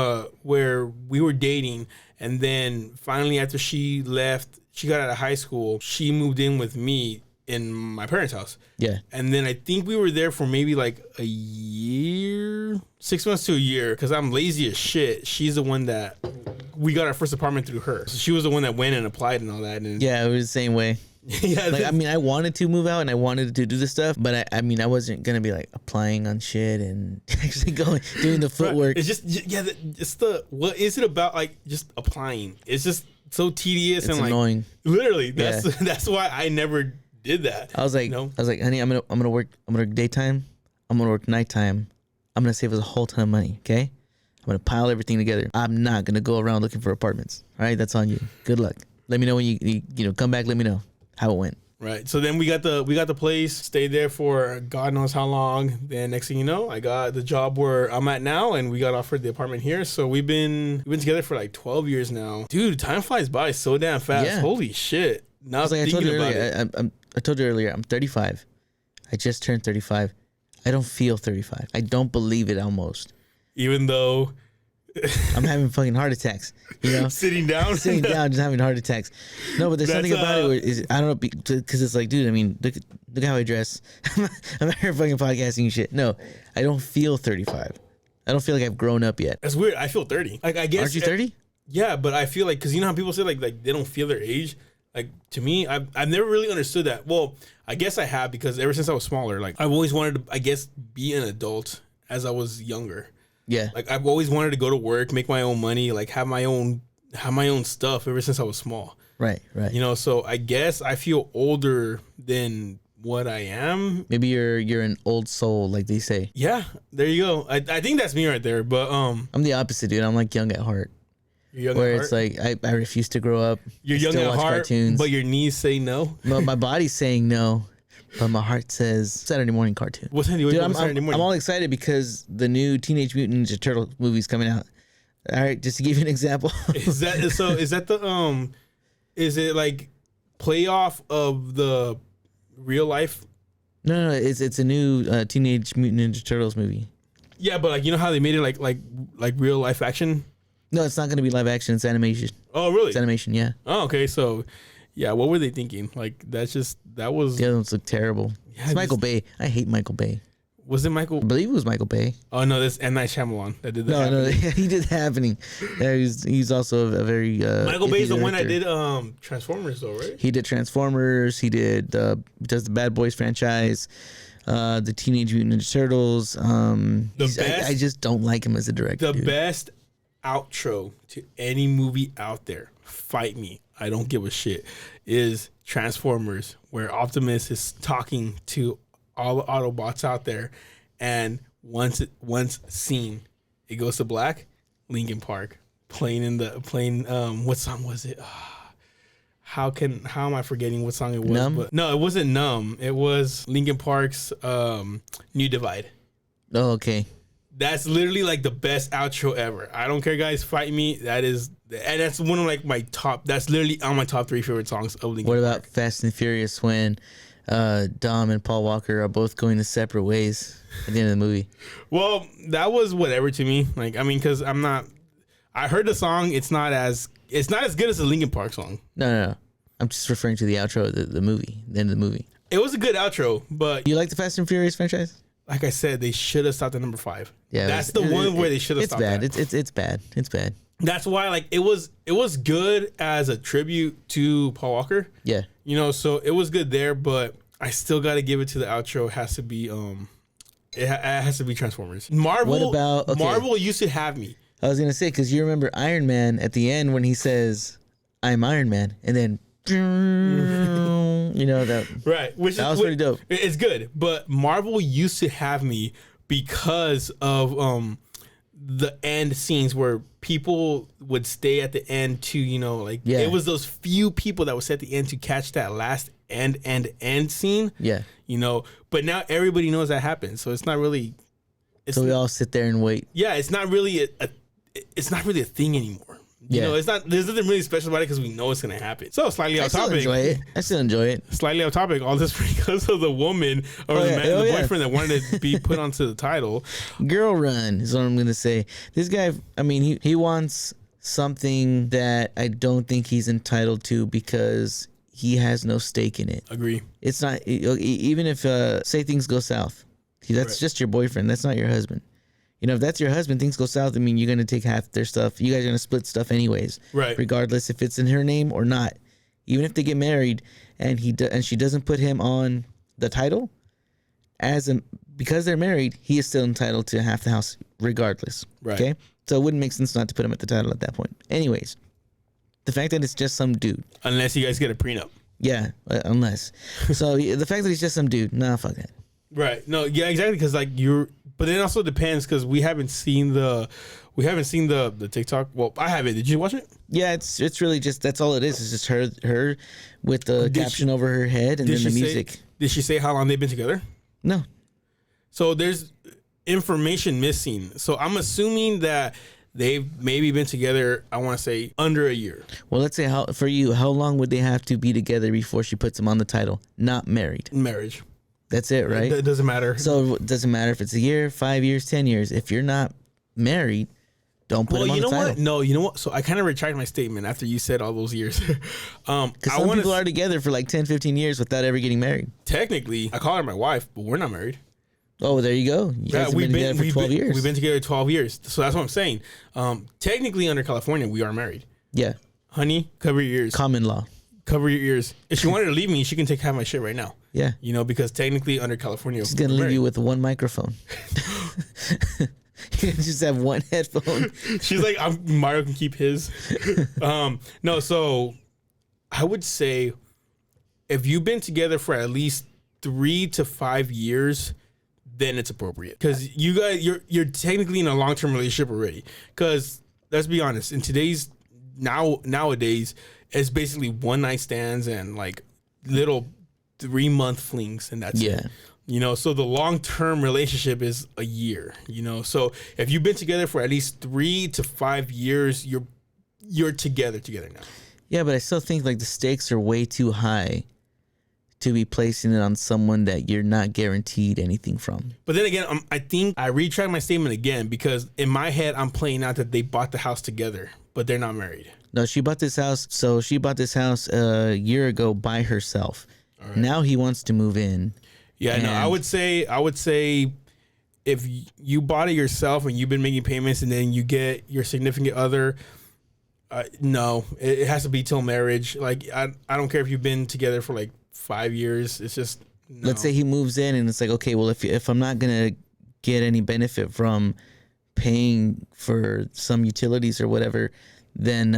were dating, and then finally after she left, she got out of high school, she moved in with me in my parents' house. Yeah. And then I think we were there for maybe like a year, 6 months to a year, because I'm lazy as shit. She's the one that we got our first apartment through her. So she was the one that went and applied and all that. And yeah, it was the same way. Yeah, like, I mean, I wanted to move out and I wanted to do this stuff, but I mean, I wasn't gonna be like applying on shit and actually doing the footwork. It's just, yeah, what is it about, like, just applying? It's just so tedious and like annoying. Literally, that's why I never did that. I was like, honey, I'm gonna work daytime, I'm gonna work nighttime, I'm gonna save us a whole ton of money. Okay, I'm gonna pile everything together. I'm not gonna go around looking for apartments. All right, that's on you. Good luck. Let me know when you come back. Let me know how it went. Right. So then we got the place, stayed there for God knows how long. Then next thing you know, I got the job where I'm at now, and we got offered the apartment here. So we've been together for like 12 years now. Dude, time flies by so damn fast. Yeah. Holy shit. Now like thinking about it. I told you earlier, I'm 35. I just turned 35. I don't feel 35. I don't believe it almost. Even though I'm having fucking heart attacks, sitting down, just having heart attacks. No, but there's something about it where I don't know, because it's like, dude, I mean, look how I dress. I'm out here fucking podcasting and shit. No, I don't feel 35. I don't feel like I've grown up yet. That's weird. I feel 30. Like, I guess. Aren't you 30? Yeah, but I feel like, because you know how people say like they don't feel their age. Like, to me, I've never really understood that. Well, I guess I have, because ever since I was smaller, like, I've always wanted to, I guess, be an adult as I was younger. Yeah. Like, I've always wanted to go to work, make my own money, like have my own stuff ever since I was small. Right. So I guess I feel older than what I am. Maybe you're an old soul, like they say. Yeah, there you go. I think that's me right there. But I'm the opposite, dude. I'm like young at heart. You're young where at heart? It's like I refuse to grow up. You're young at heart, cartoons. But your knees say no. No, my body's saying no. But my heart says Saturday morning cartoon. What time do you wake up Saturday morning? I'm all excited because the new Teenage Mutant Ninja Turtle movie's coming out. All right, just to give you an example. Is that the is it like playoff of the real life? No, it's a new Teenage Mutant Ninja Turtles movie. Yeah, but like you know how they made it like real life action. No, it's not going to be live action. It's animation. Oh, really? It's animation. Yeah. Oh, okay. So, yeah, what were they thinking? Like that was. The other ones look terrible. Yeah, it's Michael Bay. I hate Michael Bay. Was it Michael? I believe it was Michael Bay. Oh no, this M Night Shyamalan that did that. No, he did Happening. Yeah, he's also a very Michael Bay's the one that did Transformers though, right? He did Transformers. He does the Bad Boys franchise, the Teenage Mutant Ninja Turtles. I just don't like him as a director. The best outro to any movie out there, fight me, I don't give a shit, is Transformers, where Optimus is talking to all the Autobots out there, and once seen, it goes to black. Linkin Park playing what song was it? How am I forgetting what song it was? Numb? But no, it wasn't Numb. It was Linkin Park's New Divide. Oh, okay. That's literally like the best outro ever. I don't care, guys. Fight me. That's one of like my top. That's literally on my top 3 favorite songs of Linkin Park. What about Fast and Furious when Dom and Paul Walker are both going the separate ways at the end of the movie? Well, that was whatever to me. Like, I mean, because I heard the song. It's not as good as the Linkin Park song. No. I'm just referring to the outro of the movie, the end of the movie. It was a good outro, but You like the Fast and Furious franchise? like I said, they should have stopped at number 5. Yeah, that's the one where they should have stopped. It's bad. It's bad. It's bad. That's why, like, it was good as a tribute to Paul Walker. Yeah. You know, so it was good there, but I still got to give it to the outro. It has to be it has to be Transformers. Marvel used to have me. I was gonna say, because you remember Iron Man at the end when he says, "I'm Iron Man," and then you know that right, that was pretty dope. It's good, but Marvel used to have me because of the end scenes where people would stay at the end to, you know, like it was those few people that would stay at the end to catch that last end scene. Yeah, you know, but now everybody knows that happens, so it's not really. So we all sit there and wait. Yeah, it's not really it's not really a thing anymore. You know, it's not. There's nothing really special about it because we know it's gonna happen. So slightly off topic. I still enjoy it. Slightly off topic. All this because of the woman or the boyfriend that wanted to be put onto the title. Girl run is what I'm gonna say. This guy, I mean, he wants something that I don't think he's entitled to because he has no stake in it. Agree. It's not even if say things go south. That's just your boyfriend. That's not your husband. You know, if that's your husband, things go south. I mean, you're gonna take half their stuff. You guys are gonna split stuff anyways, right? Regardless if it's in her name or not. Even if they get married, and she doesn't put him on the title, because they're married, he is still entitled to half the house, regardless. Right. Okay, so it wouldn't make sense not to put him at the title at that point. Anyways, the fact that it's just some dude, unless you guys get a prenup. Yeah, unless. So the fact that he's just some dude, nah, fuck that. Right. No. Yeah. Exactly. Because like but it also depends because we haven't seen the TikTok. Well, I haven't. Did you watch it? Yeah. It's really just that's all it is. It's just her with the caption over her head and then the music. Did she say how long they've been together? No. So there's information missing. So I'm assuming that they've maybe been together. I want to say under a year. Well, let's say how long would they have to be together before she puts him on the title? Not married. Marriage. That's it, right? It doesn't matter. So it doesn't matter if it's a year, 5 years, 10 years. If you're not married, don't put him on the title. What? No, you know what? So I kind of retract my statement after you said all those years. Because some people are together for like 10, 15 years without ever getting married. Technically, I call her my wife, but we're not married. Oh, there you go. You guys have been together for 12 years. We've been together 12 years. So that's what I'm saying. Technically, under California, we are married. Yeah. Honey, cover your ears. Common law. Cover your ears. If she wanted to leave me, she can take half my shit right now. Yeah. You know, because technically under California, she's going to leave you with one microphone. You just have one headphone. She's like, Mario can keep his. No, so I would say if you've been together for at least 3 to 5 years, then it's appropriate. Because you guys, you're technically in a long-term relationship already. Because let's be honest, in nowadays, it's basically one night stands and like little 3-month flings, and that's it. You know, so the long-term relationship is a year, you know. So if you've been together for at least 3 to 5 years, you're together now. Yeah, but I still think like the stakes are way too high to be placing it on someone that you're not guaranteed anything from. But then again, I think I retract my statement again because in my head, I'm playing out that they bought the house together, but they're not married. No, she bought this house. So she bought this house a year ago by herself. Right. Now he wants to move in. Yeah, no, I would say if you bought it yourself and you've been making payments and then you get your significant other, no, it has to be till marriage. Like, I don't care if you've been together for like 5 years. It's just, no. Let's say he moves in and it's like, okay, well, if I'm not going to get any benefit from paying for some utilities or whatever, then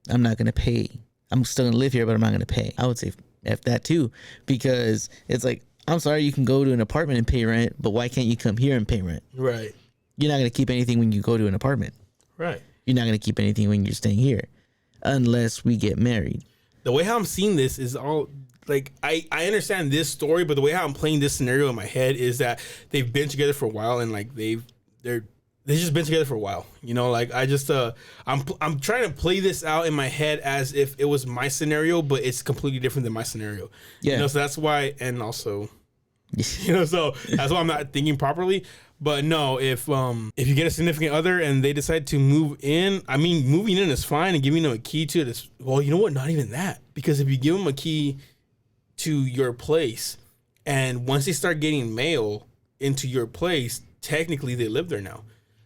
I'm not going to pay. I'm still going to live here, but I'm not going to pay. I would say F that too, because it's like, I'm sorry, you can go to an apartment and pay rent, but why can't you come here and pay rent? Right. You're not going to keep anything when you go to an apartment. Right. You're not going to keep anything when you're staying here unless we get married. The way how I'm seeing this is all like, I understand this story, but the way how I'm playing this scenario in my head is that they've been together for a while and like they've just been together for a while, you know, like I just, I'm trying to play this out in my head as if it was my scenario, but it's completely different than my scenario. Yeah. You know, so that's why, and also, you know, so that's why I'm not thinking properly. But no, if you get a significant other and they decide to move in, I mean, moving in is fine and giving them a key to it is, well, you know what? Not even that. Because if you give them a key to your place and once they start getting mail into your place, technically they live there now.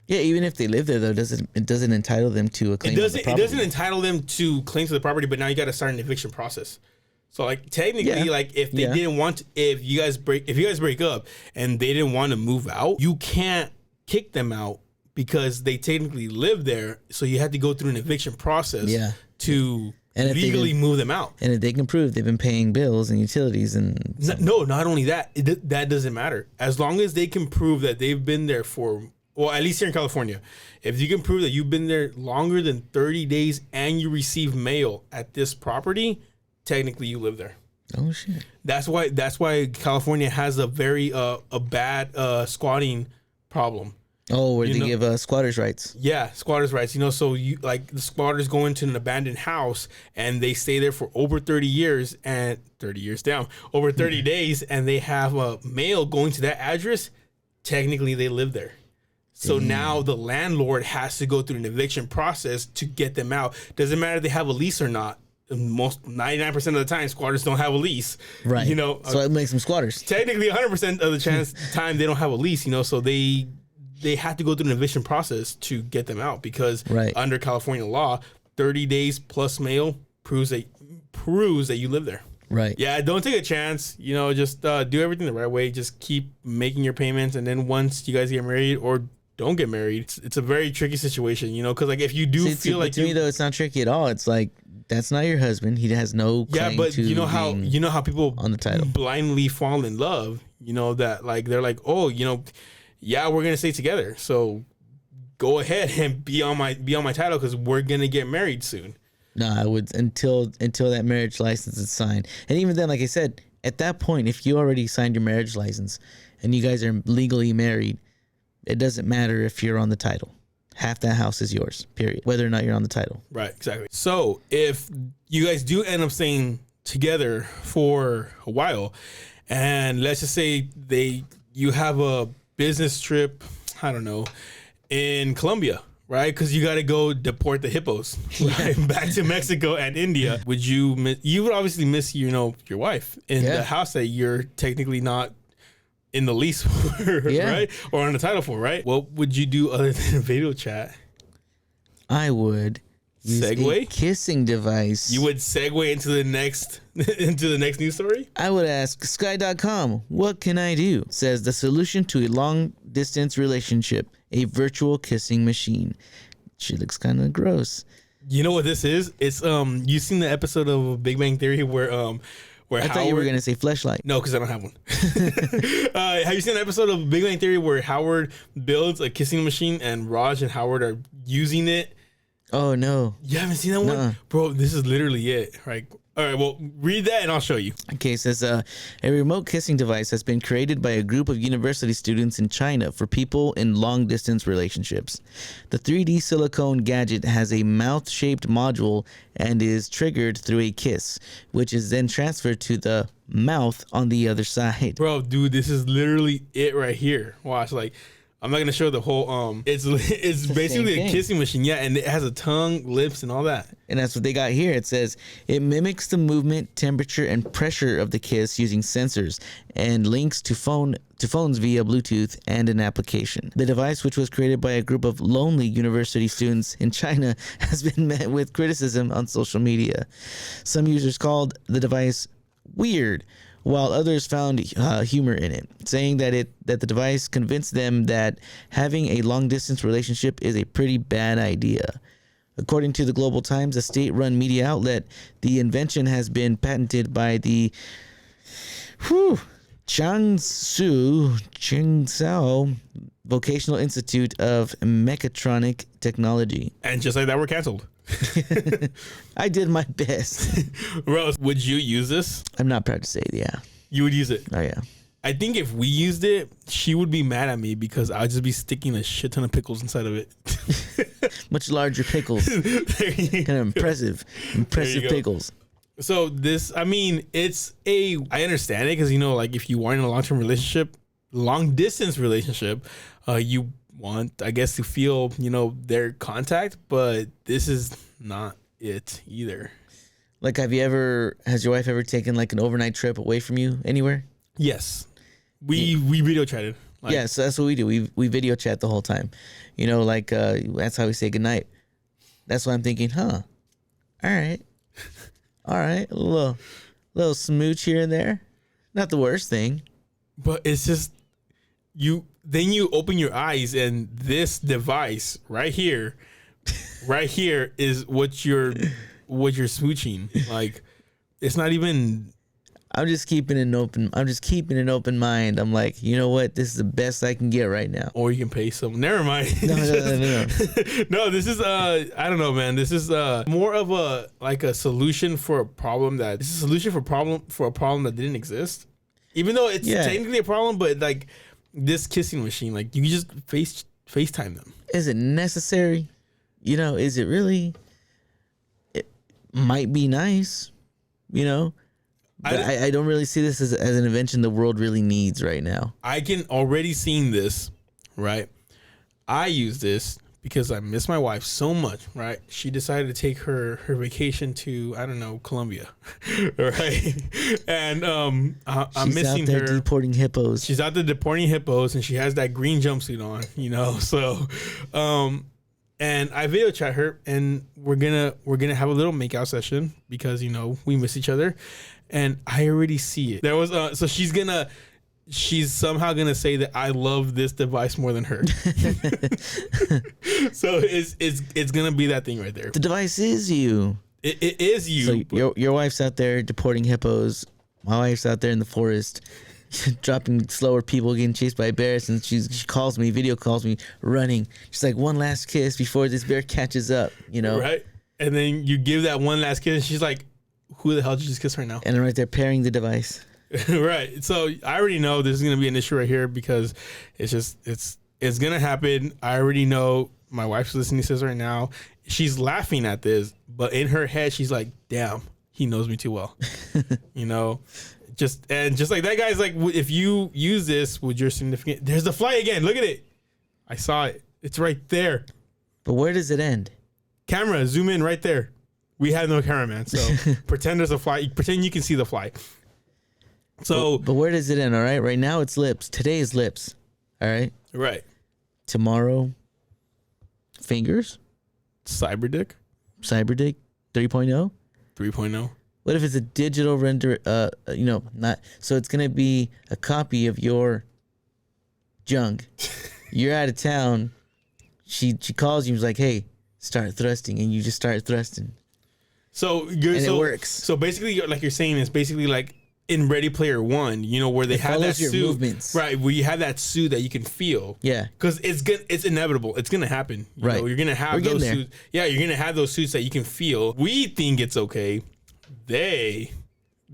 Yeah, even if they live there, though, it doesn't entitle them to a claim to the property. It doesn't entitle them to claim to the property, but now you got to start an eviction process. So, like, technically, like, if they didn't want, if you guys break up and they didn't want to move out, you can't kick them out because they technically live there. So you had to go through an eviction process to legally move them out. And if they can prove they've been paying bills and utilities and no, not only that, that doesn't matter. As long as they can prove that they've been there for. Well, at least here in California, if you can prove that you've been there longer than 30 days and you receive mail at this property, technically you live there. Oh shit! That's why California has a very a bad squatting problem. Oh, where they give squatters' rights. Yeah, squatters' rights. You know, so you like the squatters go into an abandoned house and they stay there for over 30 years and 30 years down, over 30 days, and they have mail going to that address. Technically, they live there. So now the landlord has to go through an eviction process to get them out. Doesn't matter if they have a lease or not. Most 99% of the time, squatters don't have a lease. Right. You know, so it makes them squatters. Technically, 100% of the time they don't have a lease. You know, so they have to go through an eviction process to get them out because under California law, 30 days plus mail proves that you live there. Right. Yeah, don't take a chance. You know, just do everything the right way. Just keep making your payments, and then once you guys get married or don't get married, it's a very tricky situation, you know, because like if you do feel like to me though, it's not tricky at all. It's like that's not your husband. He has no claim but to you know how people on the title blindly fall in love. You know that like they're like, oh, you know, yeah, we're gonna stay together, so go ahead and be on my title because we're gonna get married soon. No, I would until that marriage license is signed, and even then, like I said, at that point, if you already signed your marriage license and you guys are legally married. It doesn't matter if you're on the title. Half that house is yours, period. Whether or not you're on the title. Right, exactly. So if you guys do end up staying together for a while, and let's just say you have a business trip, I don't know, in Colombia, right? Because you got to go deport the hippos right? Back to Mexico and India. You would obviously miss, you know, your wife in the house that you're technically not in the lease for, right? Or on the title for, right? What would you do other than video chat? I would use a kissing device. You would segue into the next news story? I would ask Sky.com, what can I do? Says the solution to a long distance relationship, a virtual kissing machine. She looks kind of gross. You know what this is? It's you seen the episode of Big Bang Theory where I thought you were gonna say fleshlight. No, because I don't have one. Have you seen an episode of Big Bang Theory where Howard builds a kissing machine and Raj and Howard are using it? Oh no, you haven't seen that one, bro? This is literally it. Like All right, well, read that and I'll show you. Okay, it says a remote kissing device has been created by a group of university students in China for people in long-distance relationships. The 3D silicone gadget has a mouth-shaped module and is triggered through a kiss, which is then transferred to the mouth on the other side. Bro, dude, this is literally it right here. Watch, like, I'm not gonna show the whole. It's basically a kissing machine, yeah, and it has a tongue, lips, and all that. And that's what they got here. It says it mimics the movement, temperature, and pressure of the kiss using sensors and links to phones via Bluetooth and an application. The device, which was created by a group of lonely university students in China, has been met with criticism on social media. Some users called the device weird, while others found humor in it, saying that the device convinced them that having a long-distance relationship is a pretty bad idea. According to the Global Times, a state-run media outlet, the invention has been patented by the Changsao Vocational Institute of Mechatronic Technology. And just like that, we're canceled. I did my best. Rose, would you use this? I'm not proud to say it, yeah. You would use it? Oh, yeah. I think if we used it, she would be mad at me because I'd just be sticking a shit ton of pickles inside of it. Much larger pickles. Kind of impressive pickles. So this, I mean, I understand it because, you know, like if you are in a long distance relationship, you want, I guess, to feel, you know, their contact, but this is not it either. Like, has your wife ever taken like an overnight trip away from you anywhere? Yes. We video chatted. Like, yeah, so that's what we do. We video chat the whole time. You know, like that's how we say goodnight. That's why I'm thinking, all right. A little smooch here and there. Not the worst thing. But it's just then you open your eyes and this device right here is what you're smooching. Like, it's not even. I'm just keeping an open mind. I'm like, you know what? This is the best I can get right now. Or you can pay some. Never mind. No. No, this is I don't know, man. This is more of a solution for a problem that that didn't exist. Even though it's technically a problem, but like this kissing machine, like you can just FaceTime them. Is it necessary? You know, is it really? It might be nice, you know. But I don't really see this as an invention the world really needs right now. I can already see this, right? I use this because I miss my wife so much, right? She decided to take her vacation to, I don't know, Colombia, right? And I'm missing her. She's out there deporting hippos. She's out there deporting hippos, and she has that green jumpsuit on, you know? So, and I video chat her, and we're gonna have a little makeout session because, you know, we miss each other. And I already see it. There was so she's somehow gonna say that I love this device more than her. So it's gonna be that thing right there. The device is you. It is you. So your wife's out there deporting hippos. My wife's out there in the forest, dropping slower people, getting chased by bears, and she calls me, video calls me, running. She's like, one last kiss before this bear catches up. You know, right? And then you give that one last kiss, and she's like, who the hell did you just kiss right now? And right there, pairing the device. Right. So I already know this is going to be an issue right here because it's going to happen. I already know my wife's listening to this right now. She's laughing at this, but in her head, she's like, damn, he knows me too well. You know, just like that guy's like, if you use this with your significant, there's the fly again. Look at it. I saw it. It's right there. But where does it end? Camera, zoom in right there. We have no cameraman, so pretend there's a fly. Pretend you can see the fly. So, but where does it end? All right, right now it's lips. Today is lips. All right. Right. Tomorrow, fingers. Cyberdick 3.0. 3.0. What if it's a digital render? You know, not so it's gonna be a copy of your junk. You're out of town. She calls you. She's like, hey, start thrusting, and you just start thrusting. So it works. So basically, like you're saying, it's basically like in Ready Player One, you know, where they have that your suit, movements. right? Where you have that suit that you can feel, yeah, because it's inevitable. It's gonna happen, you right? know, you're gonna have those suits. Yeah, you're gonna have those suits that you can feel. We think it's okay. they're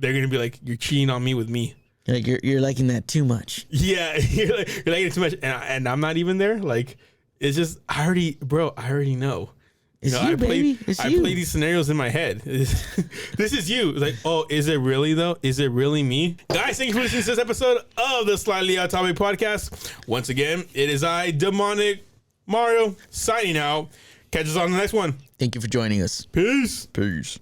gonna be like, you're cheating on me with me. Like you're liking that too much. Yeah, you're liking it too much, and I'm not even there. Like, it's just I already know. It's you, baby. I play these scenarios in my head. This is you. Like, oh, is it really though? Is it really me? Guys, thank you for listening to this episode of the Slightly Off Topic podcast. Once again, it is I, Demonic Mario, signing out. Catch us on the next one. Thank you for joining us. Peace. Peace.